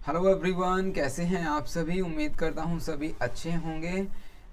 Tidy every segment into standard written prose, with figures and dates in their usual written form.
Hello everyone, कैसे हैं आप सभी। उम्मीद करता हूं सभी अच्छे होंगे।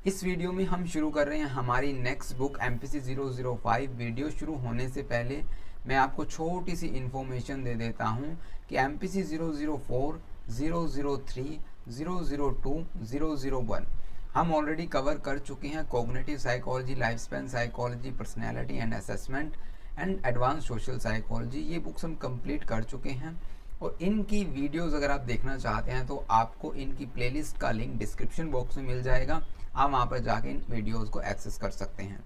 इस वीडियो में हम शुरू कर रहे हैं हमारी नेक्स्ट बुक MPC 005। वीडियो शुरू होने से पहले मैं आपको छोटी सी इन्फॉर्मेशन दे देता हूं कि MPC 004, 003, 002, 001 हम ऑलरेडी कवर कर चुके हैं। Cognitive psychology, life span psychology, personality and assessment and advance social psychology, ये बुक्स हम कंप्लीट कर चुके हैं। और इनकी वीडियोस अगर आप देखना चाहते हैं तो आपको इनकी प्लेलिस्ट का लिंक डिस्क्रिप्शन बॉक्स में मिल जाएगा। आप वहाँ पर जाके इन वीडियोस को एक्सेस कर सकते हैं।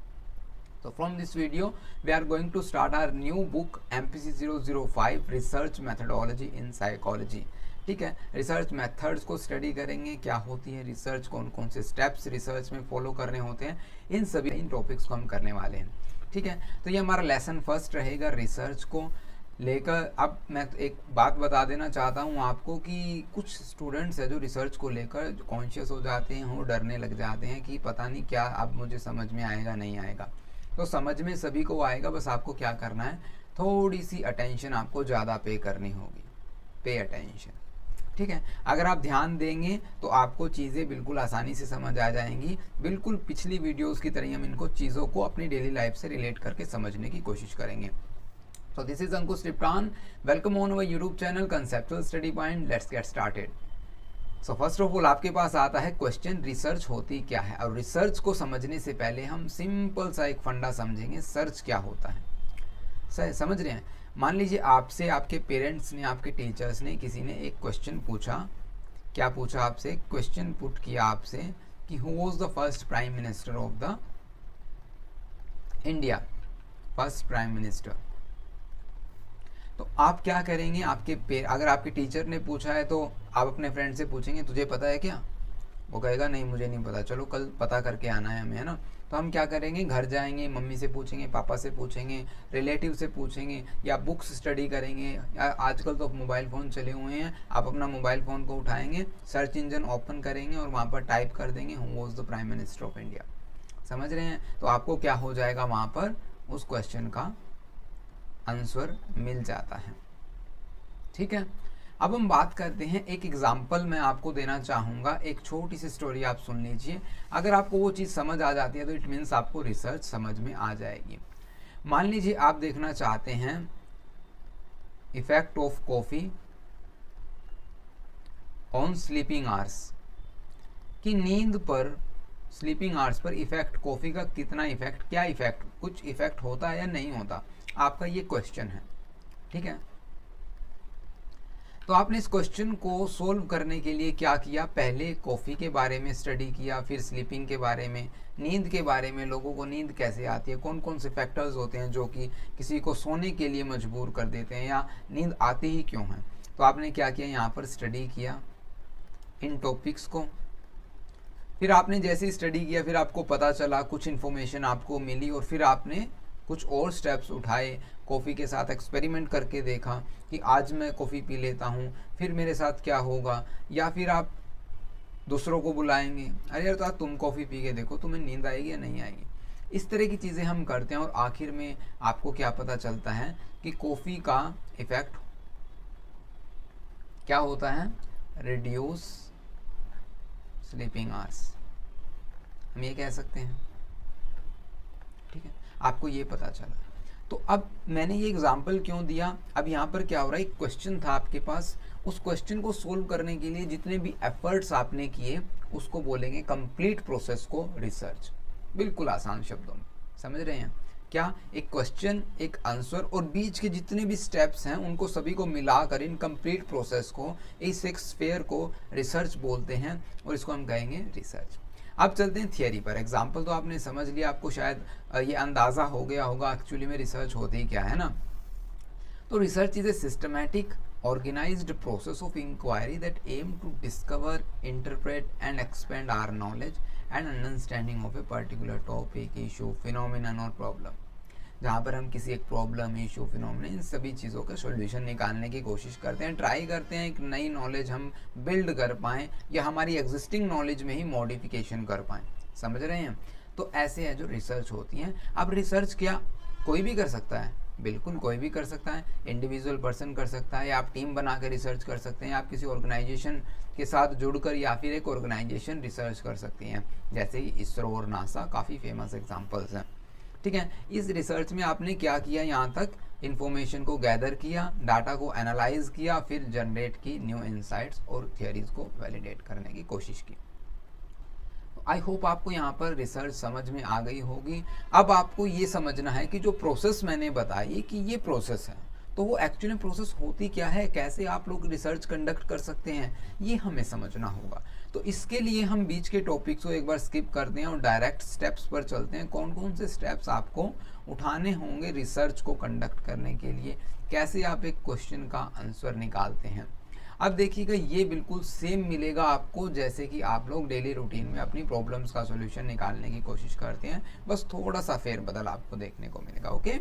तो from this video we are going to start our new book MPC 005 research methodology in psychology. ठीक है, रिसर्च मेथड्स को स्टडी करेंगे, क्या होती है रिसर्च, कौन कौन से स्टेप्स रिसर्च में फॉलो करने होते हैं, इन सभी इन टॉपिक्स को हम करने वाले हैं। ठीक है, तो ये हमारा लेसन फर्स्ट रहेगा रिसर्च को लेकर। अब मैं एक बात बता देना चाहता हूँ आपको कि कुछ स्टूडेंट्स है जो रिसर्च को लेकर कॉन्शियस हो जाते हैं और डरने लग जाते हैं कि पता नहीं क्या अब मुझे समझ में आएगा नहीं आएगा। तो समझ में सभी को आएगा, बस आपको क्या करना है, थोड़ी सी अटेंशन आपको ज़्यादा पे करनी होगी। पे अटेंशन, ठीक है। अगर आप ध्यान देंगे तो आपको चीज़ें बिल्कुल आसानी से समझ आ जाएंगी। बिल्कुल पिछली वीडियोस की तरह हम इनको चीज़ों को अपनी डेली लाइफ से रिलेट करके समझने की कोशिश करेंगे। So this is Ankush Triptan. Welcome on our YouTube channel Conceptual Study Point. Let's get started. So first of all आपके पास आता है क्वेश्चन, रिसर्च होती क्या है। और रिसर्च को समझने से पहले हम सिंपल सा एक फंडा समझेंगे, सर्च क्या होता है। सही समझ रहे हैं। मान लीजिए आपसे आपके पेरेंट्स ने, आपके टीचर्स ने, किसी ने एक क्वेश्चन पूछा। क्या पूछा आपसे? क्वेश्चन पुट किया आपसे कि who was the first prime minister of the India, first prime minister. तो आप क्या करेंगे, अगर आपके टीचर ने पूछा है तो आप अपने फ्रेंड से पूछेंगे तुझे पता है क्या। वो कहेगा नहीं मुझे नहीं पता, चलो कल पता करके आना है हमें, है ना। तो हम क्या करेंगे, घर जाएंगे, मम्मी से पूछेंगे, पापा से पूछेंगे, रिलेटिव से पूछेंगे, या बुक्स स्टडी करेंगे। या आजकल तो मोबाइल फ़ोन चले हुए हैं, आप अपना मोबाइल फ़ोन को उठाएंगे, सर्च इंजन ओपन करेंगे और वहाँ पर टाइप कर देंगे who was the prime minister of India. समझ रहे हैं। तो आपको क्या हो जाएगा, वहाँ पर उस क्वेश्चन का आंसर मिल जाता है। ठीक है, अब हम बात करते हैं, एक एग्जाम्पल मैं आपको देना चाहूँगा। एक छोटी सी स्टोरी आप सुन लीजिए। अगर आपको वो चीज़ समझ आ जाती है तो इट मीन्स आपको रिसर्च समझ में आ जाएगी। मान लीजिए आप देखना चाहते हैं effect of coffee on sleeping hours, कि नींद पर, sleeping hours per effect, coffee का कितना इफेक्ट, क्या इफेक्ट, कुछ इफेक्ट होता है या नहीं होता, आपका ये क्वेश्चन है। ठीक है, तो आपने इस क्वेश्चन को सोल्व करने के लिए क्या किया, पहले कॉफ़ी के बारे में स्टडी किया, फिर स्लीपिंग के बारे में, नींद के बारे में, लोगों को नींद कैसे आती है, कौन कौन से फैक्टर्स होते हैं जो कि किसी को सोने के लिए मजबूर कर देते हैं, या नींद आती ही क्यों है। तो आपने क्या किया, यहाँ पर स्टडी किया इन टॉपिक्स को। फिर आपने जैसे ही स्टडी किया, फिर आपको पता चला, कुछ इन्फॉर्मेशन आपको मिली, और फिर आपने कुछ और स्टेप्स उठाए, कॉफ़ी के साथ एक्सपेरिमेंट करके देखा कि आज मैं कॉफ़ी पी लेता हूँ, फिर मेरे साथ क्या होगा। या फिर आप दूसरों को बुलाएंगे, अरे यार तो आज तुम कॉफ़ी पी के देखो, तुम्हें नींद आएगी या नहीं आएगी। इस तरह की चीज़ें हम करते हैं और आखिर में आपको क्या पता चलता है कि कॉफ़ी का इफ़ेक्ट क्या होता है, रिड्यूस स्लीपिंग आवर्स, हम ये कह सकते हैं। ठीक है, आपको ये पता चला। तो अब मैंने ये एग्जाम्पल क्यों दिया, अब यहाँ पर क्या हो रहा है, एक क्वेश्चन था आपके पास, उस क्वेश्चन को सोल्व करने के लिए जितने भी एफर्ट्स आपने किए उसको बोलेंगे कंप्लीट प्रोसेस को रिसर्च। बिल्कुल आसान शब्दों में, समझ रहे हैं क्या, एक क्वेश्चन, एक आंसर, और बीच के जितने भी स्टेप्स हैं उनको सभी को मिलाकर इन कंप्लीट प्रोसेस को, इस एक स्फेयर को रिसर्च बोलते हैं, और इसको हम कहेंगे रिसर्च। अब चलते हैं थियरी पर। एग्जाम्पल तो आपने समझ लिया, आपको शायद ये अंदाज़ा हो गया होगा एक्चुअली में रिसर्च होती क्या है ना। तो research is a systematic organised process of inquiry that aim to discover, interpret and expand our knowledge and understanding of a particular topic, issue, phenomenon और प्रॉब्लम। जहाँ पर हम किसी एक प्रॉब्लम, इशू, फिनोमिना, इन सभी चीज़ों का सॉल्यूशन निकालने की कोशिश करते हैं, ट्राई करते हैं एक नई नॉलेज हम बिल्ड कर पाएँ या हमारी एग्जिस्टिंग नॉलेज में ही मॉडिफिकेशन कर पाएँ। समझ रहे हैं। तो ऐसे है जो रिसर्च होती हैं। अब रिसर्च क्या कोई भी कर सकता है, बिल्कुल कोई भी कर सकता है, इंडिविजुअल पर्सन कर सकता है, या आप टीम बना कर रिसर्च कर सकते हैं, आप किसी ऑर्गेनाइजेशन के साथ जुड़कर या फिर एक ऑर्गेनाइजेशन रिसर्च कर सकती हैं, जैसे ही इसरो और नासा काफ़ी फेमस एग्जांपल्स हैं। ठीक है, इस रिसर्च में आपने क्या किया, यहाँ तक इन्फॉर्मेशन को गैदर किया, डाटा को एनालाइज किया, फिर जनरेट की न्यू इंसाइट्स और थियरीज को वैलिडेट करने की कोशिश की। आई होप आपको यहाँ पर रिसर्च समझ में आ गई होगी। अब आपको ये समझना है कि जो प्रोसेस मैंने बताई कि ये प्रोसेस है, तो वो एक्चुअली प्रोसेस होती क्या है, कैसे आप लोग रिसर्च कंडक्ट कर सकते हैं, ये हमें समझना होगा। तो इसके लिए हम बीच के टॉपिक्स को एक बार स्किप करते हैं और डायरेक्ट स्टेप्स पर चलते हैं। कौन कौन से स्टेप्स आपको उठाने होंगे रिसर्च को कंडक्ट करने के लिए, कैसे आप एक क्वेश्चन का आंसर निकालते हैं। अब देखिएगा, ये बिल्कुल सेम मिलेगा आपको जैसे कि आप लोग डेली रूटीन में अपनी प्रॉब्लम्स का सॉल्यूशन निकालने की कोशिश करते हैं, बस थोड़ा सा फेरबदल आपको देखने को मिलेगा। ओके,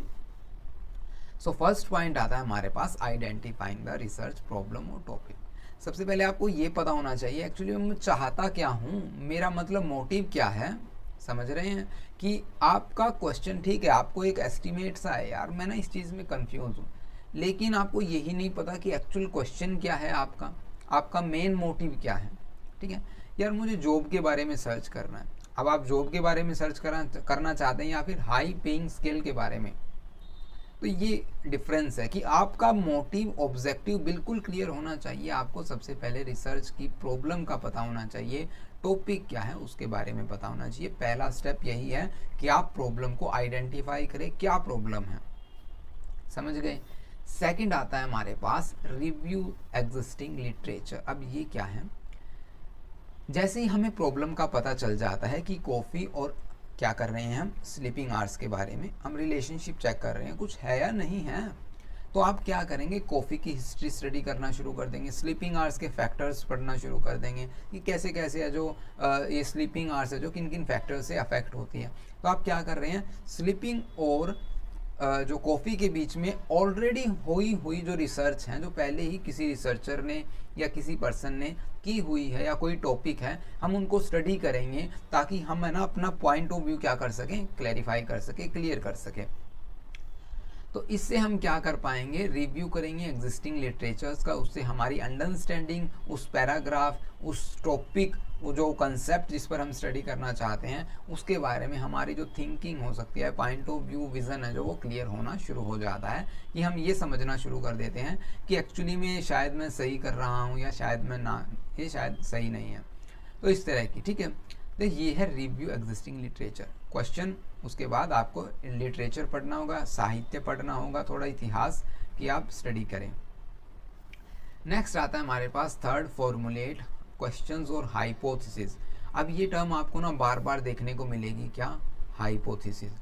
सो फर्स्ट पॉइंट आता है हमारे पास आइडेंटिफाइंग द रिसर्च प्रॉब्लम और टॉपिक। सबसे पहले आपको ये पता होना चाहिए एक्चुअली मैं चाहता क्या हूँ, मेरा मतलब मोटिव क्या है। समझ रहे हैं कि आपका क्वेश्चन ठीक है, आपको एक एस्टिमेट सा है, यार मैं ना इस चीज़ में कंफ्यूज हूँ, लेकिन आपको यही नहीं पता कि एक्चुअल क्वेश्चन क्या है, आपका मेन मोटिव क्या है। ठीक है, यार मुझे जॉब के बारे में सर्च करना है। अब आप जॉब के बारे में सर्च करना चाहते हैं या फिर हाई पेइंग स्किल के बारे में, तो ये डिफरेंस है कि आपका मोटिव ऑब्जेक्टिव बिल्कुल क्लियर होना चाहिए। आपको सबसे पहले रिसर्च की प्रॉब्लम का पता होना चाहिए, टॉपिक क्या है उसके बारे में पता होना चाहिए। पहला स्टेप यही है कि आप प्रॉब्लम को आइडेंटिफाई करें, क्या प्रॉब्लम है, समझ गए। सेकंड आता है हमारे पास रिव्यू एग्जिस्टिंग लिटरेचर। अब ये क्या है, जैसे ही हमें प्रॉब्लम का पता चल जाता है कि कॉफ़ी और क्या कर रहे हैं हम स्लीपिंग आवर्स के बारे में, हम रिलेशनशिप चेक कर रहे हैं कुछ है या नहीं है, तो आप क्या करेंगे, कॉफ़ी की हिस्ट्री स्टडी करना शुरू कर देंगे, स्लीपिंग आवर्स के फैक्टर्स पढ़ना शुरू कर देंगे कि कैसे कैसे है जो ये स्लीपिंग आवर्स है जो किन किन फैक्टर्स से अफेक्ट होती है। तो आप क्या कर रहे हैं, स्लीपिंग और जो कॉफ़ी के बीच में ऑलरेडी हुई जो रिसर्च है, जो पहले ही किसी रिसर्चर ने या किसी पर्सन ने की हुई है या कोई टॉपिक है, हम उनको स्टडी करेंगे ताकि हम है ना अपना पॉइंट ऑफ व्यू क्या कर सकें, क्लैरिफाई कर सकें, क्लियर कर सकें। तो इससे हम क्या कर पाएंगे, रिव्यू करेंगे एग्जिस्टिंग लिटरेचर्स का, उससे हमारी अंडरस्टैंडिंग उस पैराग्राफ, उस टॉपिक, वो जो कंसेप्ट जिस पर हम स्टडी करना चाहते हैं उसके बारे में हमारी जो थिंकिंग हो सकती है, पॉइंट ऑफ व्यू, विज़न है जो वो क्लियर होना शुरू हो जाता है कि हम ये समझना शुरू कर देते हैं कि एक्चुअली में शायद मैं सही कर रहा हूँ या शायद मैं ना, ये शायद सही नहीं है। तो इस तरह की, ठीक है, तो ये है रिव्यू एग्जिस्टिंग लिटरेचर। क्वेश्चन, उसके बाद आपको लिटरेचर पढ़ना होगा, साहित्य पढ़ना होगा, थोड़ा इतिहास की आप स्टडी करें। नेक्स्ट आता है हमारे पास थर्ड, फॉर्मुलेट क्वेश्चंस और हाइपोथेसिस। अब ये टर्म आपको ना बार बार देखने को मिलेगी, क्या, हाइपोथेसिस।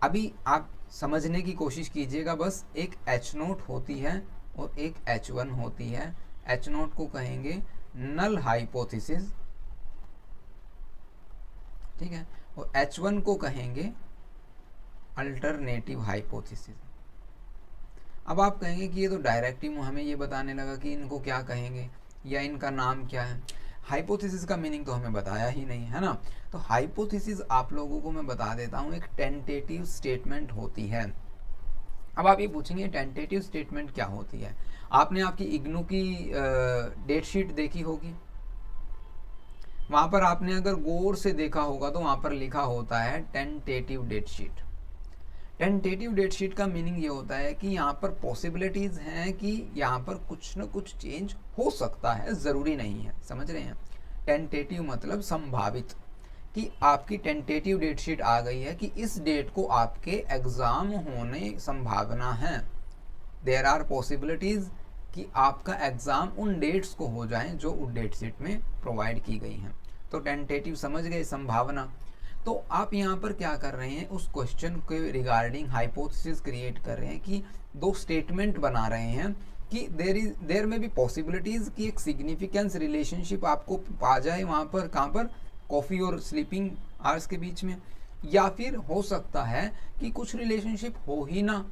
अभी आप समझने की कोशिश कीजिएगा, बस एक H नोट होती है और एक H1 होती है। H नोट को कहेंगे नल हाइपोथेसिस, ठीक है, और H1 को कहेंगे अल्टरनेटिव हाइपोथेसिस। अब आप कहेंगे कि ये तो डायरेक्ट ही हमें ये बताने लगा कि इनको क्या कहेंगे या इनका नाम क्या है। हाइपोथेसिस का मीनिंग तो हमें बताया ही नहीं है ना। तो हाइपोथेसिस आप लोगों को मैं बता देता हूँ, एक टेंटेटिव स्टेटमेंट होती है। अब आप ये पूछेंगे टेंटेटिव स्टेटमेंट क्या होती है। आपने आपकी इग्नू की डेट शीट देखी होगी, वहाँ पर आपने अगर गौर से देखा होगा तो वहाँ पर लिखा होता है tentative date sheet. Tentative date sheet का मीनिंग ये होता है कि यहाँ पर पॉसिबिलिटीज़ हैं कि यहाँ पर कुछ न कुछ चेंज हो सकता है, ज़रूरी नहीं है। समझ रहे हैं, टेंटेटिव मतलब संभावित, कि आपकी टेंटेटिव डेट शीट आ गई है कि इस डेट को आपके एग्ज़ाम होने संभावना है। देयर आर पॉसिबिलिटीज़ कि आपका एग्ज़ाम उन डेट्स को हो जाए जो उस डेट शीट में प्रोवाइड की गई हैं। तो टेंटेटिव समझ गए, संभावना। तो आप यहाँ पर क्या कर रहे हैं, उस क्वेश्चन के रिगार्डिंग हाइपोथेसिस क्रिएट कर रहे हैं कि दो स्टेटमेंट बना रहे हैं कि देयर में भी पॉसिबिलिटीज़ की एक सिग्निफिकेंस रिलेशनशिप आपको पा जाए वहाँ पर, कहाँ पर, कॉफ़ी और स्लीपिंग आवर्स के बीच में, या फिर हो सकता है कि कुछ रिलेशनशिप हो ही ना।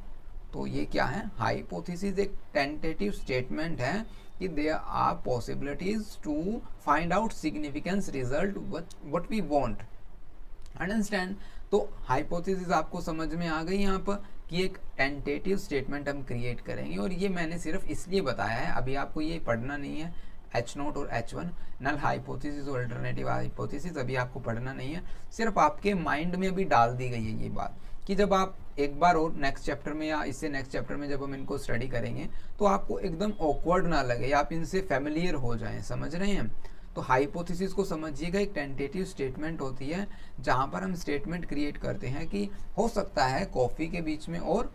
तो ये क्या है, हाइपोथेसिस एक टेंटेटिव स्टेटमेंट है कि there are possibilities to find out significance result what we want. Understand. तो हाइपोथेसिस आपको समझ में आ गई यहाँ पर कि एक टेंटेटिव स्टेटमेंट हम क्रिएट करेंगे। और ये मैंने सिर्फ इसलिए बताया है, अभी आपको ये पढ़ना नहीं है, H0 और H1 नल हाइपोथेसिस और अल्टरनेटिव हाइपोथेसिस अभी आपको पढ़ना नहीं है, सिर्फ आपके माइंड में अभी डाल दी गई है ये बात कि जब आप एक बार और नेक्स्ट चैप्टर में या इससे नेक्स्ट चैप्टर में जब हम इनको स्टडी करेंगे तो आपको एकदम ऑकवर्ड ना लगे, आप इनसे फेमिलियर हो जाएं। समझ रहे हैं? तो हाइपोथेसिस को समझिएगा, एक टेंटेटिव स्टेटमेंट होती है जहां पर हम स्टेटमेंट क्रिएट करते हैं कि हो सकता है कॉफ़ी के बीच में और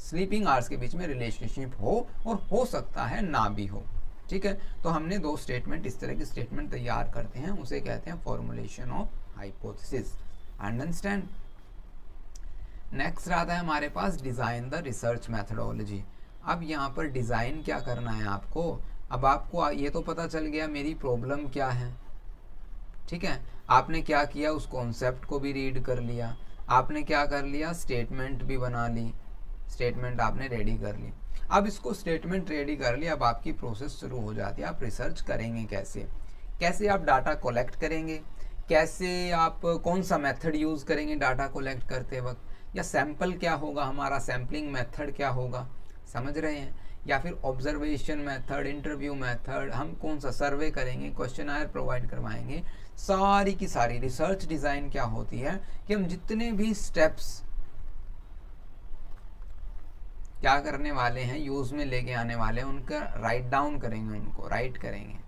स्लीपिंग आवर्स के बीच में रिलेशनशिप हो और हो सकता है ना भी हो। ठीक है, तो हमने दो स्टेटमेंट, इस तरह की स्टेटमेंट तैयार करते हैं, उसे कहते हैं formulation of hypothesis. Understand? Next आता है हमारे पास डिज़ाइन द रिसर्च मैथडोलॉजी। अब यहाँ पर डिज़ाइन क्या करना है आपको, अब आपको ये तो पता चल गया मेरी प्रॉब्लम क्या है। ठीक है, आपने क्या किया, उस कॉन्सेप्ट को भी रीड कर लिया, आपने क्या कर लिया, स्टेटमेंट भी बना ली, स्टेटमेंट आपने रेडी कर ली। अब इसको स्टेटमेंट रेडी कर लिया, अब आपकी प्रोसेस शुरू हो जाती है। आप रिसर्च करेंगे कैसे, कैसे आप डाटा कलेक्ट करेंगे, कैसे आप कौन सा मेथड यूज़ करेंगे डाटा कलेक्ट करते वक्त, या सैम्पल क्या होगा हमारा, सैम्पलिंग मेथड क्या होगा, समझ रहे हैं, या फिर ऑब्जर्वेशन मेथड, इंटरव्यू मेथड, हम कौन सा सर्वे करेंगे, क्वेश्चनायर प्रोवाइड करवाएंगे। सारी की सारी रिसर्च डिज़ाइन क्या होती है कि हम जितने भी स्टेप्स क्या करने वाले हैं, यूज़ में लेके आने वाले हैं, उनका राइट डाउन करेंगे, उनको राइट करेंगे,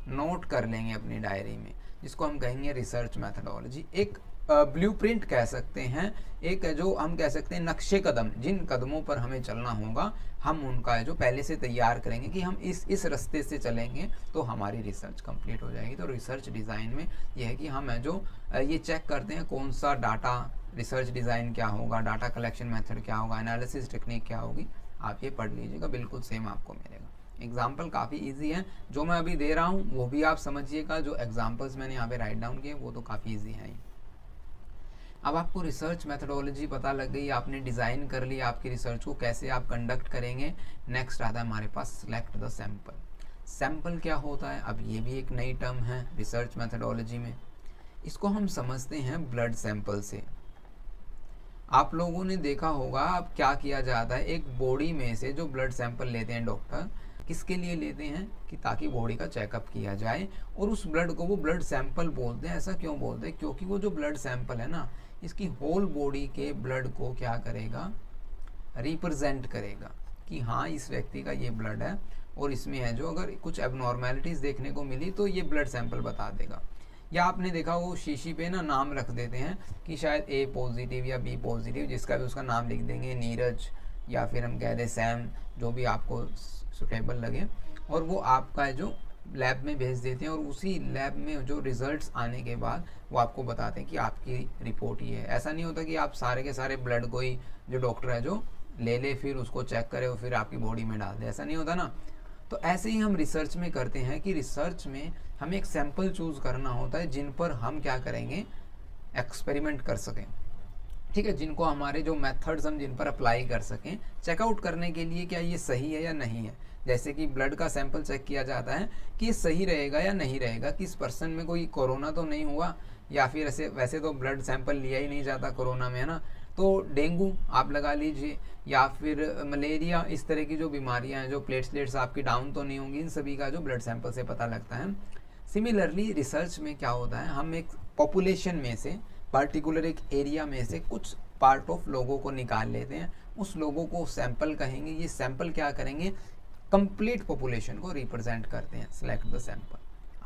नोट कर लेंगे अपनी डायरी में, जिसको हम कहेंगे रिसर्च मैथडोलॉजी। एक ब्लूप्रिंट कह सकते हैं, एक जो हम कह सकते हैं नक्शे कदम, जिन कदमों पर हमें चलना होगा हम उनका जो पहले से तैयार करेंगे कि हम इस रास्ते से चलेंगे तो हमारी रिसर्च कंप्लीट हो जाएगी। तो रिसर्च डिज़ाइन में यह है कि हम जो ये चेक करते हैं कौन सा डाटा, रिसर्च डिज़ाइन क्या होगा, डाटा कलेक्शन मेथड क्या होगा, एनालिसिस टेक्निक क्या होगी, आप ये पढ़ लीजिएगा, बिल्कुल सेम आपको मिलेगा। एग्जाम्पल काफ़ी इजी है, जो मैं अभी दे रहा हूँ वो भी आप समझिएगा, जो एग्जाम्पल्स मैंने यहाँ पे राइट डाउन किए वो तो काफ़ी ईजी है। अब आपको रिसर्च मेथडोलॉजी पता लग गई, आपने डिज़ाइन कर लिया आपकी रिसर्च को कैसे आप कंडक्ट करेंगे। नेक्स्ट आता है हमारे पास सिलेक्ट द सैंपल। सैंपल क्या होता है, अब ये भी एक नई टर्म है रिसर्च मेथडोलॉजी में। इसको हम समझते हैं ब्लड सैंपल से। आप लोगों ने देखा होगा अब क्या किया जाता है, एक बॉडी में से जो ब्लड सैंपल लेते हैं डॉक्टर, किसके लिए लेते हैं कि ताकि बॉडी का चेकअप किया जाए, और उस ब्लड को वो ब्लड सैंपल बोलते हैं। ऐसा क्यों बोलते हैं, क्योंकि वो जो ब्लड सैंपल है ना, इसकी होल बॉडी के ब्लड को क्या करेगा, रिप्रेजेंट करेगा कि हाँ इस व्यक्ति का ये ब्लड है और इसमें है जो अगर कुछ एबनॉर्मेलिटीज़ देखने को मिली तो ये ब्लड सैंपल बता देगा। या आपने देखा वो शीशी पे ना नाम रख देते हैं कि शायद A पॉजिटिव या B पॉजिटिव, जिसका भी उसका नाम लिख देंगे, नीरज या फिर हम कह दें सैम, जो भी आपको सुटेबल लगे, और वो आपका जो लैब में भेज देते हैं, और उसी लैब में जो रिजल्ट्स आने के बाद वो आपको बताते हैं कि आपकी रिपोर्ट ये है। ऐसा नहीं होता कि आप सारे के सारे ब्लड को ही जो डॉक्टर है जो ले फिर उसको चेक करे और फिर आपकी बॉडी में डाल दे, ऐसा नहीं होता ना। तो ऐसे ही हम रिसर्च में करते हैं कि रिसर्च में हमें एक सैंपल चूज़ करना होता है जिन पर हम क्या करेंगे, एक्सपेरिमेंट कर सकें। ठीक है, जिनको हमारे जो मेथड्स हम जिन पर अप्लाई कर सकें, चेकआउट करने के लिए क्या ये सही है या नहीं है। जैसे कि ब्लड का सैंपल चेक किया जाता है कि ये सही रहेगा या नहीं रहेगा, कि इस पर्सन में कोई कोरोना तो नहीं हुआ, या फिर ऐसे वैसे तो ब्लड सैंपल लिया ही नहीं जाता कोरोना में, है ना, तो डेंगू आप लगा लीजिए, या फिर मलेरिया, इस तरह की जो बीमारियां हैं, जो प्लेटलेट्स आपकी डाउन तो नहीं होंगी, इन सभी का जो ब्लड सैंपल से पता लगता है। सिमिलरली रिसर्च में क्या होता है, हम एक पॉपुलेशन में से, पर्टिकुलर एक एरिया में से कुछ पार्ट ऑफ लोगों को निकाल लेते हैं, उस लोगों को सैंपल कहेंगे। ये सैंपल क्या करेंगे, कंप्लीट पॉपुलेशन को रिप्रेजेंट करते हैं। Select the sample.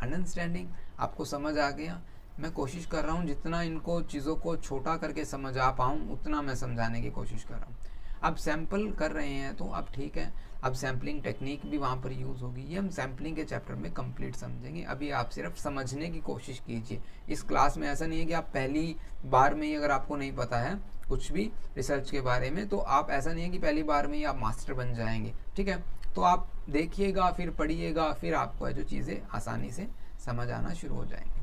अंडरस्टैंडिंग आपको समझ आ गया। मैं कोशिश कर रहा हूँ जितना इनको चीज़ों को छोटा करके समझ आ पाऊँ उतना मैं समझाने की कोशिश कर रहा हूँ। अब सैंपल कर रहे हैं तो अब ठीक है, अब सैम्पलिंग टेक्निक भी वहाँ पर यूज़ होगी, ये हम सैम्पलिंग के चैप्टर में कंप्लीट समझेंगे। अभी आप सिर्फ समझने की कोशिश कीजिए। इस क्लास में ऐसा नहीं है कि आप पहली बार में ही, अगर आपको नहीं पता है कुछ भी रिसर्च के बारे में, तो आप ऐसा नहीं है कि पहली बार में ही आप मास्टर बन जाएंगे। ठीक है, तो आप देखिएगा, फिर पढ़िएगा, फिर आपको जो चीज़ें आसानी से समझ आना शुरू हो जाएंगे।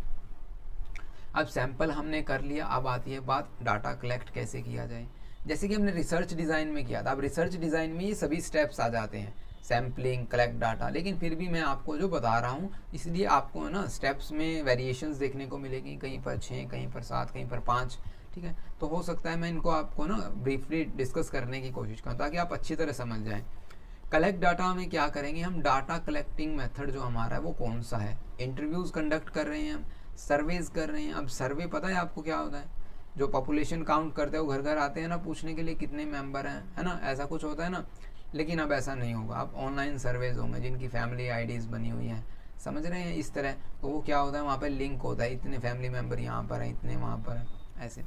अब सैंपल हमने कर लिया, अब आती है बात डाटा कलेक्ट कैसे किया जाए। जैसे कि हमने रिसर्च डिज़ाइन में किया था, अब रिसर्च डिज़ाइन में ये सभी स्टेप्स आ जाते हैं, सैम्पलिंग, कलेक्ट डाटा, लेकिन फिर भी मैं आपको जो बता रहा हूँ, इसलिए आपको ना स्टेप्स में वेरिएशंस देखने को मिलेगी, कहीं पर 6, कहीं पर 7, कहीं पर 5। ठीक है। तो हो सकता है मैं इनको आपको ना ब्रीफली डिस्कस करने की कोशिश करूँ ताकि आप अच्छी तरह समझ जाएं। कलेक्ट डाटा में क्या करेंगे हम, डाटा कलेक्टिंग मेथड जो हमारा है वो कौन सा है, इंटरव्यूज़ कंडक्ट कर रहे हैं हम, सर्वेज कर रहे हैं। अब सर्वे पता है आपको क्या होता है, जो पॉपुलेशन काउंट करते हैं वो घर घर आते हैं ना पूछने के लिए कितने मेंबर हैं, है ना, ऐसा कुछ होता है ना। लेकिन अब ऐसा नहीं होगा, अब ऑनलाइन सर्वेज होंगे जिनकी फैमिली आईडीज़ बनी हुई हैं, समझ रहे हैं इस तरह। तो वो क्या होता है, वहाँ पर लिंक होता है, इतने फैमिली मेम्बर यहाँ पर हैं, इतने वहाँ पर हैं, ऐसे।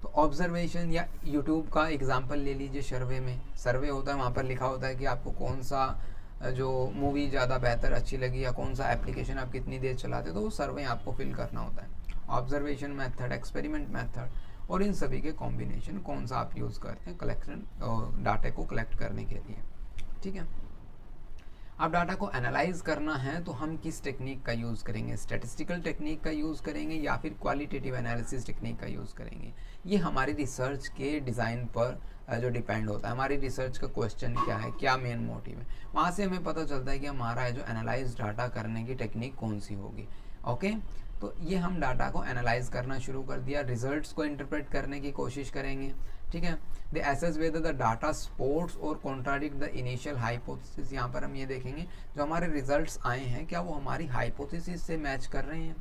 तो ऑब्जर्वेशन या यूट्यूब का एग्जांपल ले लीजिए, सर्वे होता है, वहाँ पर लिखा होता है कि आपको कौन सा जो मूवी ज़्यादा बेहतर अच्छी लगी या कौन सा एप्लीकेशन आप कितनी देर चलाते, तो वो सर्वे आपको फिल करना होता है। ऑब्जर्वेशन मेथड, एक्सपेरिमेंट मेथड, और इन सभी के कॉम्बिनेशन कौन सा आप यूज़ करते हैं कलेक्शन डाटा को कलेक्ट करने के लिए, ठीक है। अब डाटा को एनालाइज करना है तो हम किस टेक्निक का यूज़ करेंगे, स्टैटिस्टिकल टेक्निक का यूज़ करेंगे या फिर क्वालिटेटिव एनालिसिस टेक्निक का यूज़ करेंगे। ये हमारी रिसर्च के डिज़ाइन पर जो डिपेंड होता है, हमारी रिसर्च का क्वेश्चन क्या है, क्या मेन मोटिव है, वहाँ से हमें पता चलता है कि हमारा जो एनालाइज डाटा करने की टेक्निक कौन सी होगी। ओके, तो ये हम डाटा को एनालाइज करना शुरू कर दिया, रिजल्ट्स को इंटरप्रेट करने की कोशिश करेंगे, ठीक है। The assess whether the data supports और कॉन्ट्राडिक्ट द इनिशियल हाइपोथेसिस। यहाँ पर हम ये देखेंगे जो हमारे रिजल्ट्स आए हैं क्या वो हमारी हाइपोथेसिस से मैच कर रहे हैं,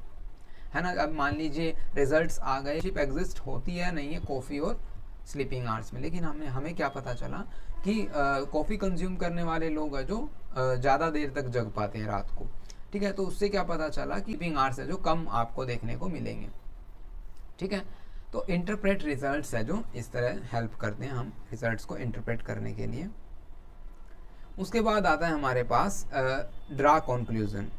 है ना। अब मान लीजिए रिजल्ट्स आ गए, शिप एग्जिस्ट होती है नहीं है कॉफ़ी और स्लीपिंग आवर्स में, लेकिन हमें क्या पता चला कि कॉफ़ी कंज्यूम करने वाले लोग हैं जो ज़्यादा देर तक जग पाते हैं रात को, ठीक है। तो उससे क्या पता चला कि स्लीपिंग आवर्स है जो कम आपको देखने को मिलेंगे, ठीक है। तो इंटरप्रेट रिजल्ट्स है जो इस तरह हेल्प करते हैं हम रिजल्ट्स को इंटरप्रेट करने के लिए। उसके बाद आता है हमारे पास ड्रा कंक्लूजन।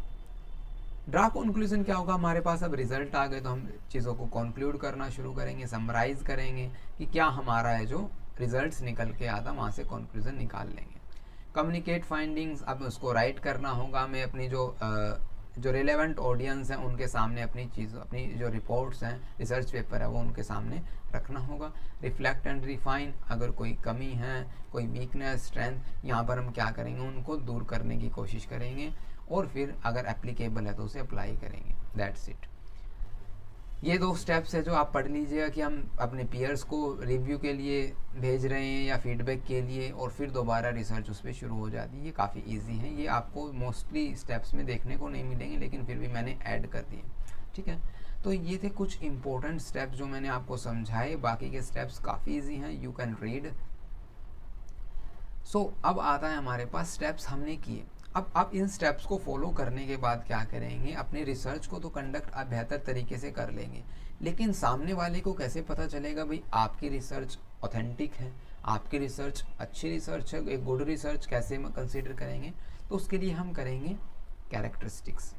ड्रा कंक्लूजन क्या होगा, हमारे पास अब रिजल्ट आ गए तो हम चीज़ों को कंक्लूड करना शुरू करेंगे, समराइज करेंगे कि क्या हमारा है जो रिजल्ट्स निकल के आता वहाँ से कंक्लूजन निकाल लेंगे। कम्युनिकेट फाइंडिंग्स, अब उसको राइट करना होगा, हमें अपनी जो रिलेवेंट ऑडियंस हैं उनके सामने अपनी जो रिपोर्ट्स हैं, रिसर्च पेपर है वो उनके सामने रखना होगा। रिफ्लेक्ट एंड रिफाइन, अगर कोई कमी है, कोई वीकनेस, स्ट्रेंथ, यहाँ पर हम क्या करेंगे उनको दूर करने की कोशिश करेंगे और फिर अगर एप्लीकेबल है तो उसे अप्लाई करेंगे। That's it. ये 2 स्टेप्स है जो आप पढ़ लीजिएगा कि हम अपने पीयर्स को रिव्यू के लिए भेज रहे हैं या फीडबैक के लिए, और फिर दोबारा रिसर्च उस पर शुरू हो जाती है। ये काफ़ी इजी है, ये आपको मोस्टली स्टेप्स में देखने को नहीं मिलेंगे लेकिन फिर भी मैंने ऐड कर दिए, ठीक है। तो ये थे कुछ इंपॉर्टेंट स्टेप्स जो मैंने आपको समझाए, बाकी के स्टेप्स काफ़ी ईजी हैं, यू कैन रीड। सो अब आता है हमारे पास स्टेप्स हमने किए। अब आप इन स्टेप्स को फॉलो करने के बाद क्या करेंगे, अपनी रिसर्च को तो कंडक्ट आप बेहतर तरीके से कर लेंगे, लेकिन सामने वाले को कैसे पता चलेगा भाई आपकी रिसर्च ऑथेंटिक है, आपकी रिसर्च अच्छी रिसर्च है, एक गुड रिसर्च कैसे कंसीडर करेंगे, तो उसके लिए हम करेंगे characteristics,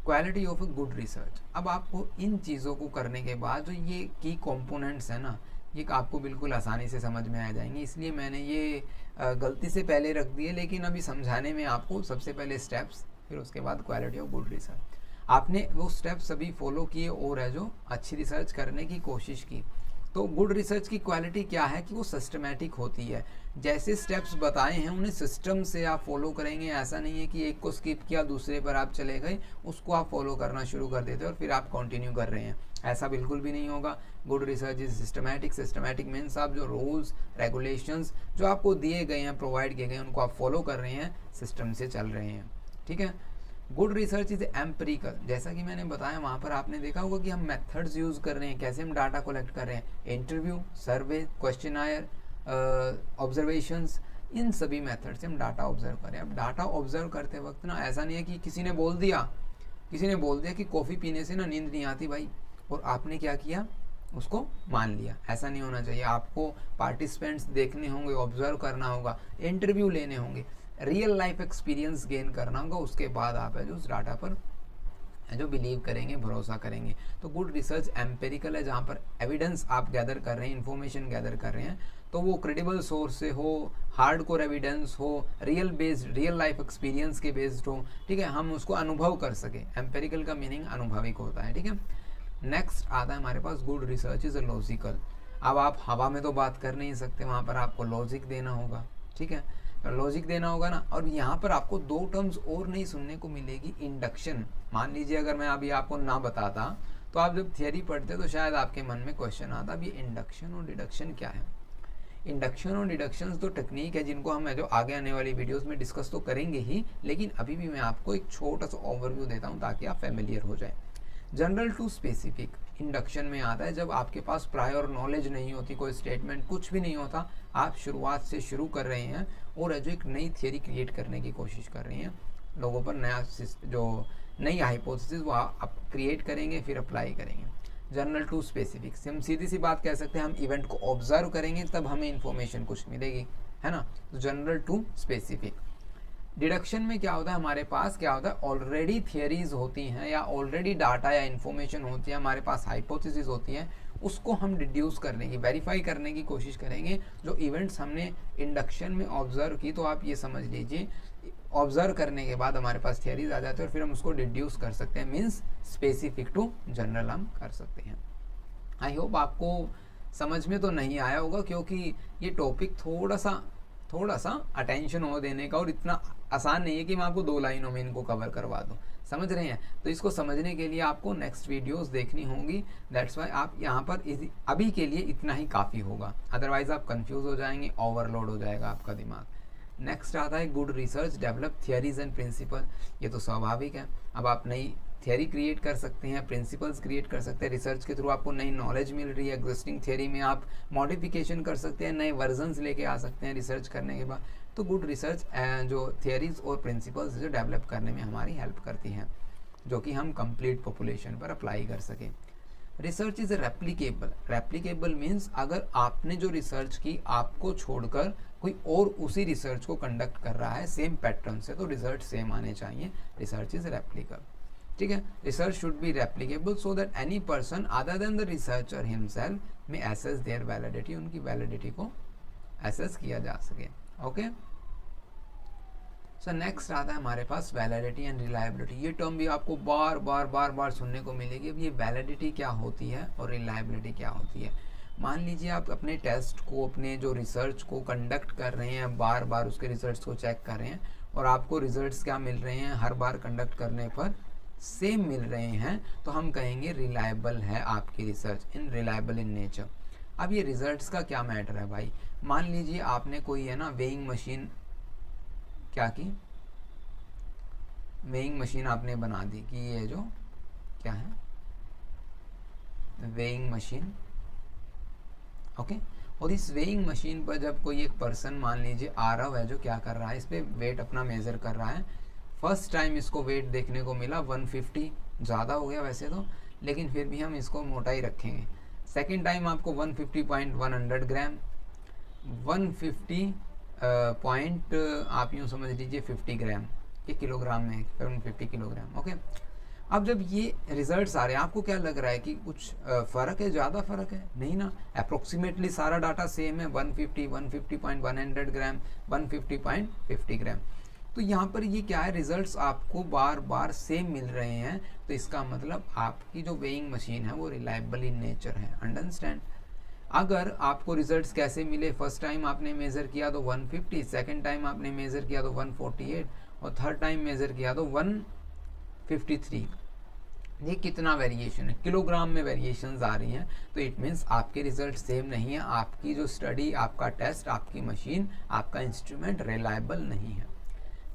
quality of a good research. अब आपको इन चीज़ों को करने के बाद जो ये की कंपोनेंट्स है ना, ये आपको बिल्कुल आसानी से समझ में आ जाएंगे, इसलिए मैंने ये गलती से पहले रख दिए, लेकिन अभी समझाने में आपको सबसे पहले स्टेप्स, फिर उसके बाद क्वालिटी ऑफ गुड रिसर्च। आपने वो स्टेप्स सभी फॉलो किए और है जो अच्छी रिसर्च करने की कोशिश की। तो गुड रिसर्च की क्वालिटी क्या है कि वो सिस्टमेटिक होती है, जैसे स्टेप्स बताए हैं उन्हें सिस्टम से आप फॉलो करेंगे। ऐसा नहीं है कि एक को स्किप किया दूसरे पर आप चले गए, उसको आप फॉलो करना शुरू कर देते और फिर आप कंटिन्यू कर रहे हैं, ऐसा बिल्कुल भी नहीं होगा। Good research is systematic. Systematic means आप जो रूल्स रेगुलेशंस जो आपको दिए गए हैं, प्रोवाइड किए गए हैं, उनको आप फॉलो कर रहे हैं, सिस्टम से चल रहे हैं, ठीक है। गुड रिसर्च इज एम्पिरिकल, जैसा कि मैंने बताया वहाँ पर आपने देखा होगा कि हम मेथड्स यूज़ कर रहे हैं, कैसे हम डाटा कलेक्ट कर रहे हैं, इंटरव्यू, सर्वे, क्वेश्चनायर, ऑब्जर्वेशंस, इन सभी मेथड से हम डाटा ऑब्जर्व करें। अब डाटा ऑब्जर्व करते वक्त ना ऐसा नहीं है कि किसी ने बोल दिया कि कॉफ़ी पीने से ना नींद नहीं आती भाई, और आपने क्या किया उसको मान लिया, ऐसा नहीं होना चाहिए। आपको पार्टिसिपेंट्स देखने होंगे, ऑब्जर्व करना होगा, इंटरव्यू लेने होंगे, रियल लाइफ एक्सपीरियंस गेन करना होगा, उसके बाद आप है जो उस डाटा पर जो बिलीव करेंगे, भरोसा करेंगे। तो गुड रिसर्च एम्पेरिकल है, जहाँ पर एविडेंस आप गैदर कर रहे हैं, इन्फॉर्मेशन गैदर कर रहे हैं, तो वो क्रेडिबल सोर्स से हो, हार्ड कोर एविडेंस हो, रियल लाइफ एक्सपीरियंस के बेस्ड हो, ठीक है, हम उसको अनुभव कर सके। एम्पेरिकल का मीनिंग अनुभविक होता है, ठीक है। नेक्स्ट आता है हमारे पास गुड रिसर्च इज लॉजिकल। अब आप हवा में तो बात कर नहीं सकते, वहाँ पर आपको लॉजिक देना होगा, ठीक है, लॉजिक देना होगा ना। और यहाँ पर आपको 2 टर्म्स और नहीं सुनने को मिलेगी, इंडक्शन। मान लीजिए अगर मैं अभी आपको ना बताता तो आप जब थियरी पढ़ते तो शायद आपके मन में क्वेश्चन आता अब ये इंडक्शन और डिडक्शन क्या है। इंडक्शन और डिडक्शन तो टेक्निक है जिनको हम जो आगे आने वाली वीडियोस में डिस्कस तो करेंगे ही, लेकिन अभी भी मैं आपको एक छोटा सा ओवरव्यू देता हूँ ताकि आप फेमिलियर हो जाए। जनरल टू स्पेसिफिक इंडक्शन में आता है जब आपके पास प्रायर नॉलेज नहीं होती, कोई स्टेटमेंट कुछ भी नहीं होता, आप शुरुआत से शुरू कर रहे हैं और जो एक नई थियरी क्रिएट करने की कोशिश कर रहे हैं, लोगों पर नया जो नई हाइपोथेसिस वो आप क्रिएट करेंगे फिर अप्लाई करेंगे। जनरल टू स्पेसिफिक हम सीधी सी बात कह सकते हैं, हम इवेंट को ऑब्जर्व करेंगे तब हमें इंफॉर्मेशन कुछ मिलेगी, है ना। तो जनरल टू स्पेसिफिक। डिडक्शन में क्या होता है, हमारे पास क्या होता है, ऑलरेडी थियरीज होती हैं या ऑलरेडी डाटा या इन्फॉर्मेशन होती है, हमारे पास हाइपोथेसिस होती है, उसको हम डिड्यूस करने की, वेरीफाई करने की कोशिश करेंगे। जो इवेंट्स हमने इंडक्शन में ऑब्जर्व की, तो आप ये समझ लीजिए ऑब्जर्व करने के बाद हमारे पास थियरीज आ जाते हैं और फिर हम उसको डिड्यूस कर सकते हैं, मीन्स स्पेसिफिक टू जनरल हम कर सकते हैं। आई होप आपको समझ में तो नहीं आया होगा, क्योंकि ये टॉपिक थोड़ा सा अटेंशन हो देने का और इतना आसान नहीं है कि मैं आपको 2 लाइनों में इनको कवर करवा दूं, समझ रहे हैं। तो इसको समझने के लिए आपको नेक्स्ट वीडियोस देखनी होंगी, दैट्स वाई आप यहाँ पर अभी के लिए इतना ही काफ़ी होगा, अदरवाइज आप कंफ्यूज हो जाएंगे, ओवरलोड हो जाएगा आपका दिमाग। नेक्स्ट आता है good research develop theories and principle. ये तो स्वाभाविक है, अब आप नई थियरी क्रिएट कर सकते हैं, प्रिंसिपल्स क्रिएट कर सकते हैं, रिसर्च के थ्रू आपको नई नॉलेज मिल रही है, एग्जिस्टिंग थियरी में आप मॉडिफिकेशन कर सकते हैं, नए वर्जन्स लेके आ सकते हैं रिसर्च करने के बाद। तो गुड रिसर्च जो थियरीज और प्रिंसिपल्स जो डेवलप करने में हमारी हेल्प करती हैं, जो कि हम कंप्लीट पॉपुलेशन पर अप्लाई कर सकें। Research is replicable. Replicable means अगर आपने जो रिसर्च की, आपको छोड़कर कोई और उसी रिसर्च को कंडक्ट कर रहा है सेम पैटर्न से, तो रिजल्ट सेम आने चाहिए। रिसर्च इज रेप्लिकेबल, ठीक है। Research should be replicable so that any person other than the researcher himself में एसेस देयर वैलिडिटी, उनकी वैलिडिटी को एसेस किया जा सके। ओके, सो नेक्स्ट आता है हमारे पास वैलिडिटी एंड रिलायबिलिटी। ये टर्म भी आपको बार बार सुनने को मिलेगी। अब ये वैलिडिटी क्या होती है और रिलायबिलिटी क्या होती है। मान लीजिए आप अपने टेस्ट को, अपने जो रिसर्च को कंडक्ट कर रहे हैं, बार बार उसके रिजल्ट्स को चेक कर रहे हैं और आपको रिजल्ट्स क्या मिल रहे हैं, हर बार कंडक्ट करने पर सेम मिल रहे हैं, तो हम कहेंगे रिलायबल है आपकी research, in reliable in nature. अब ये रिजल्ट्स का क्या मैटर है भाई। मान लीजिए आपने कोई है ना वेइंग मशीन क्या की, वेइंग मशीन आपने बना दी कि ये जो क्या है वेइंग मशीन, ओके। और इस वेइंग मशीन पर जब कोई एक पर्सन मान लीजिए आरव है जो क्या कर रहा है, इस पे वेट अपना मेजर कर रहा है। फर्स्ट टाइम इसको वेट देखने को मिला 150, ज़्यादा हो गया वैसे तो, लेकिन फिर भी हम इसको मोटा ही रखेंगे। सेकेंड टाइम आपको 150.100 ग्राम, 150 पॉइंट आप यूँ समझ लीजिए 50 ग्राम के किलोग्राम में 50 किलोग्राम, ओके। अब जब ये रिजल्ट्स आ रहे हैं, आपको क्या लग रहा है कि कुछ फ़र्क है, ज़्यादा फ़र्क है? नहीं ना, अप्रोक्सीमेटली सारा डाटा सेम है, 150, 150.100 ग्राम, 150.50 ग्राम। तो यहाँ पर ये क्या है, रिजल्ट्स आपको बार बार सेम मिल रहे हैं, तो इसका मतलब आपकी जो वेइंग मशीन है वो रिलायबल इन नेचर है। अंडरस्टैंड। अगर आपको रिजल्ट्स कैसे मिले, फर्स्ट टाइम आपने मेज़र किया तो 150, सेकेंड टाइम आपने मेज़र किया तो 148 और थर्ड टाइम मेज़र किया तो 153, ये कितना वेरिएशन है, किलोग्राम में वेरिएशंस आ रही हैं, तो इट मीन्स आपके रिजल्ट सेम नहीं है, आपकी जो स्टडी, आपका टेस्ट, आपकी मशीन, आपका इंस्ट्रूमेंट रिलायबल नहीं है।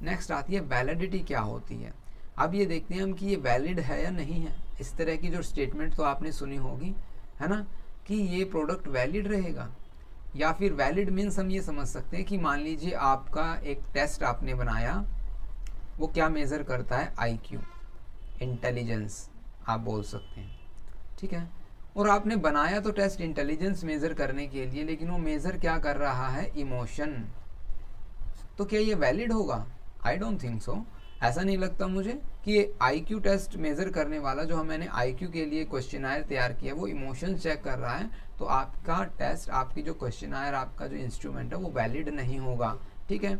नेक्स्ट आती है वैलिडिटी क्या होती है। अब ये देखते हैं हम कि ये वैलिड है या नहीं है। इस तरह की जो स्टेटमेंट तो आपने सुनी होगी, है ना, कि ये प्रोडक्ट वैलिड रहेगा, या फिर वैलिड मीन्स हम ये समझ सकते हैं कि मान लीजिए आपका एक टेस्ट आपने बनाया, वो क्या मेज़र करता है, IQ, इंटेलिजेंस आप बोल सकते हैं, ठीक है। और आपने बनाया तो टेस्ट इंटेलिजेंस मेज़र करने के लिए, लेकिन वो मेज़र क्या कर रहा है, इमोशन। तो क्या ये वैलिड होगा? I don't think so. ऐसा नहीं लगता मुझे कि ये IQ टेस्ट मेज़र करने वाला, जो मैंने IQ के लिए क्वेश्चनायर तैयार किया, वो इमोशन चेक कर रहा है, तो आपका टेस्ट, आपकी जो क्वेश्चनायर, आपका जो इंस्ट्रूमेंट है वो वैलिड नहीं होगा, ठीक है।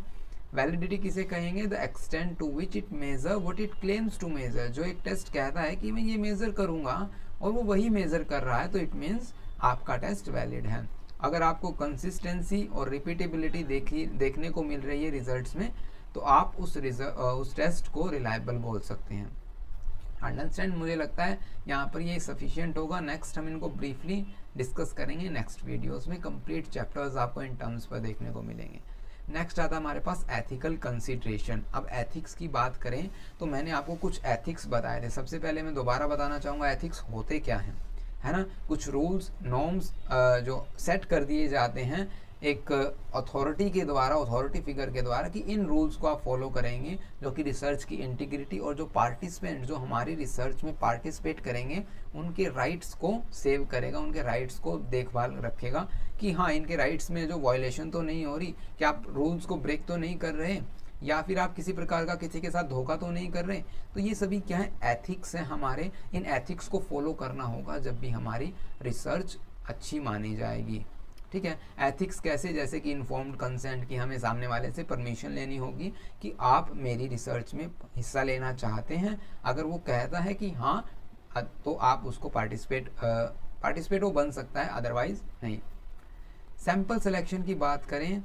वैलिडिटी किसे कहेंगे, the extent to which it measure what it claims to measure. जो एक टेस्ट कहता है कि मैं ये मेज़र करूँगा और वो वही मेज़र कर रहा है, तो इट मीन्स आपका टेस्ट वैलिड है। अगर आपको कंसिस्टेंसी और रिपीटेबिलिटी देखने को मिल रही है रिजल्ट्स में, तो आप उस टेस्ट को रिलायबल बोल सकते हैं। अंडरस्टैंड मुझे लगता है यहाँ पर ये सफिशिएंट होगा। नेक्स्ट हम इनको ब्रीफली डिस्कस करेंगे नेक्स्ट वीडियोस में। कंप्लीट चैप्टर्स आपको इन टर्म्स पर देखने को मिलेंगे। नेक्स्ट आता है हमारे पास एथिकल कंसिडरेशन। अब एथिक्स की बात करें तो मैंने आपको कुछ एथिक्स बताए थे। सबसे पहले मैं दोबारा बताना चाहूँगा एथिक्स होते क्या हैं, है ना। कुछ रूल्स नॉर्म्स जो सेट कर दिए जाते हैं एक अथॉरिटी के द्वारा, अथॉरिटी फिगर के द्वारा, कि इन रूल्स को आप फॉलो करेंगे जो कि रिसर्च की इंटीग्रिटी और जो पार्टिसिपेंट जो हमारी रिसर्च में पार्टिसिपेट करेंगे उनके राइट्स को सेव करेगा, उनके राइट्स को देखभाल रखेगा कि हाँ इनके राइट्स में जो वायलेशन तो नहीं हो रही, कि आप रूल्स को ब्रेक तो नहीं कर रहे, या फिर आप किसी प्रकार का किसी के साथ धोखा तो नहीं कर रहे। तो ये सभी क्या है, एथिक्स हैं हमारे। इन एथिक्स को फॉलो करना होगा जब भी हमारी रिसर्च अच्छी मानी जाएगी, ठीक है। एथिक्स कैसे, जैसे कि इन्फॉर्म्ड कंसेंट, कि हमें सामने वाले से परमिशन लेनी होगी कि आप मेरी रिसर्च में हिस्सा लेना चाहते हैं। अगर वो कहता है कि हाँ तो आप उसको पार्टिसिपेट वो बन सकता है, अदरवाइज नहीं। सैंपल सिलेक्शन की बात करें,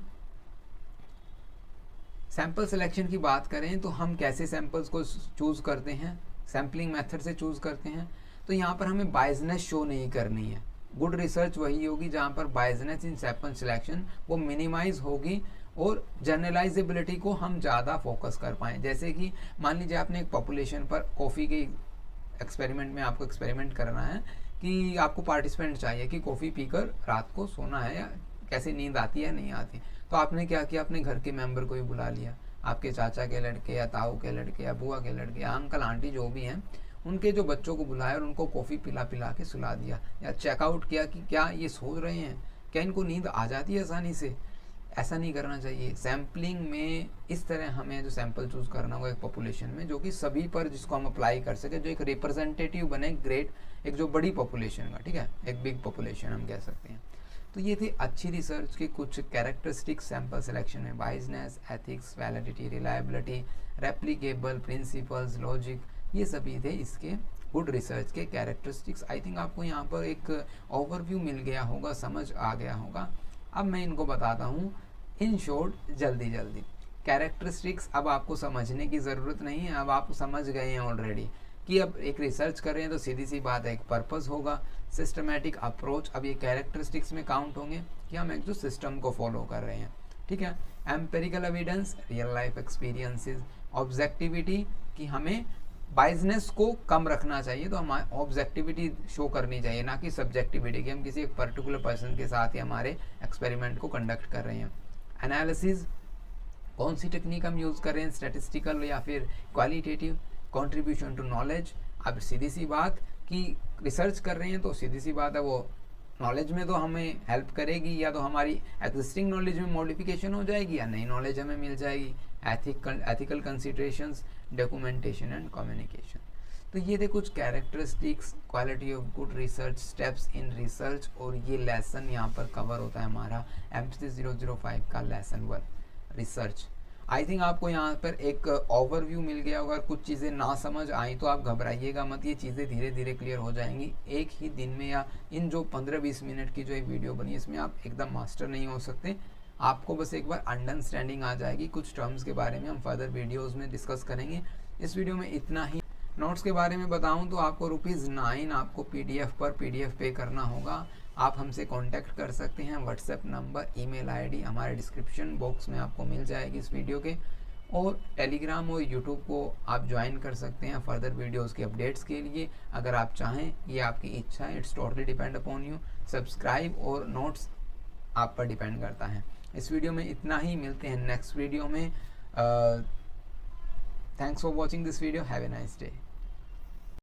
सैंपल सिलेक्शन की बात करें तो हम कैसे सैंपल्स को चूज़ करते हैं, सैम्पलिंग मेथड से चूज़ करते हैं। तो यहाँ पर हमें बायसनेस शो नहीं करनी है। गुड रिसर्च वही होगी जहाँ पर बायसनेस इन सैंपल सिलेक्शन वो मिनिमाइज होगी और जनरलाइजेबिलिटी को हम ज़्यादा फोकस कर पाएँ। जैसे कि मान लीजिए आपने एक पॉपुलेशन पर कॉफ़ी के एक्सपेरिमेंट में आपको एक्सपेरिमेंट करना है कि आपको पार्टिसिपेंट चाहिए कि कॉफ़ी पीकर रात को सोना है या कैसे नींद आती है नहीं आती। तो आपने क्या किया, अपने घर के मेंबर को ही बुला लिया, आपके चाचा के लड़के या ताऊ के लड़के या बुआ के लड़के या अंकल आंटी जो भी हैं, उनके जो बच्चों को बुलाया और उनको कॉफ़ी पिला पिला के सुला दिया, या चेकआउट किया कि क्या ये सो रहे हैं, क्या इनको नींद आ जाती है आसानी से। ऐसा नहीं करना चाहिए। सैम्पलिंग में इस तरह हमें जो सैंपल चूज़ करना होगा एक पॉपुलेशन में जो कि सभी पर जिसको हम अप्लाई कर सके, जो एक रिप्रेजेंटेटिव बने, ग्रेट, एक जो बड़ी पॉपुलेशन का, ठीक है, एक बिग पॉपुलेशन हम कह सकते हैं। तो ये थे अच्छी रिसर्च के कुछ कैरेक्टरिस्टिक्स सैंपल सिलेक्शन में। Biasness, ethics, validity, reliability, replicable, principles, logic, ये सभी थे इसके गुड रिसर्च के कैरेक्टरिस्टिक्स। आई थिंक आपको यहाँ पर एक ओवरव्यू मिल गया होगा, समझ आ गया होगा। अब मैं इनको बताता हूँ इन शॉर्ट, जल्दी जल्दी। कैरेक्टरिस्टिक्स अब आपको समझने की ज़रूरत नहीं है, अब आप समझ गए हैं ऑलरेडी कि अब एक रिसर्च कर रहे हैं तो सीधी सी बात है, एक पर्पस होगा, सिस्टमैटिक अप्रोच। अब ये कैरेक्टरिस्टिक्स में काउंट होंगे कि हम एक जो सिस्टम को फॉलो कर रहे हैं, ठीक है। Empirical evidence, real life experiences, objectivity, कि हमें बायसनेस को कम रखना चाहिए, तो हमारी ऑब्जेक्टिविटी शो करनी चाहिए, ना कि सब्जेक्टिविटी, कि हम किसी एक पर्टिकुलर पर्सन के साथ ही हमारे एक्सपेरिमेंट को कंडक्ट कर रहे हैं। एनालिसिस, कौन सी टेक्निक हम यूज़ कर रहे हैं, स्टैटिस्टिकल या फिर क्वालिटेटिव। कंट्रीब्यूशन टू नॉलेज, अब सीधी सी बात कि रिसर्च कर रहे हैं तो सीधी सी बात है वो नॉलेज में तो हमें हेल्प करेगी, या तो हमारी एग्जिस्टिंग नॉलेज में मॉडिफिकेशन हो जाएगी या नई नॉलेज हमें मिल जाएगी। Ethical considerations, documentation and communication. तो ये थे कुछ characteristics, quality of good research, steps in research, और ये लेसन यहाँ पर कवर होता है हमारा MPC 005 का लेसन 1 रिसर्च। आई थिंक आपको यहाँ पर एक ओवरव्यू मिल गया होगा। कुछ चीज़ें ना समझ आई तो आप घबराइएगा मत, ये चीज़ें धीरे धीरे क्लियर हो जाएंगी एक ही दिन में, या इन जो 15-20 मिनट की जो एक वीडियो बनी है इसमें आप एकदम मास्टर नहीं हो सकते। आपको बस एक बार अंडरस्टैंडिंग आ जाएगी। कुछ टर्म्स के बारे में हम फर्दर वीडियोस में डिस्कस करेंगे। इस वीडियो में इतना ही। नोट्स के बारे में बताऊं तो आपको ₹9 आपको PDF पर PDF पे करना होगा। आप हमसे कांटेक्ट कर सकते हैं, व्हाट्सएप नंबर, ईमेल आईडी हमारे डिस्क्रिप्शन बॉक्स में आपको मिल जाएगी इस वीडियो के, और टेलीग्राम और यूट्यूब को आप ज्वाइन कर सकते हैं फर्दर वीडियोस के अपडेट्स के लिए अगर आप चाहें। ये आपकी इच्छा है, it's totally depend upon you. Subscribe और नोट्स आप पर डिपेंड करता है। इस वीडियो में इतना ही, मिलते हैं नेक्स्ट वीडियो में। Thanks for watching this video, have a nice day.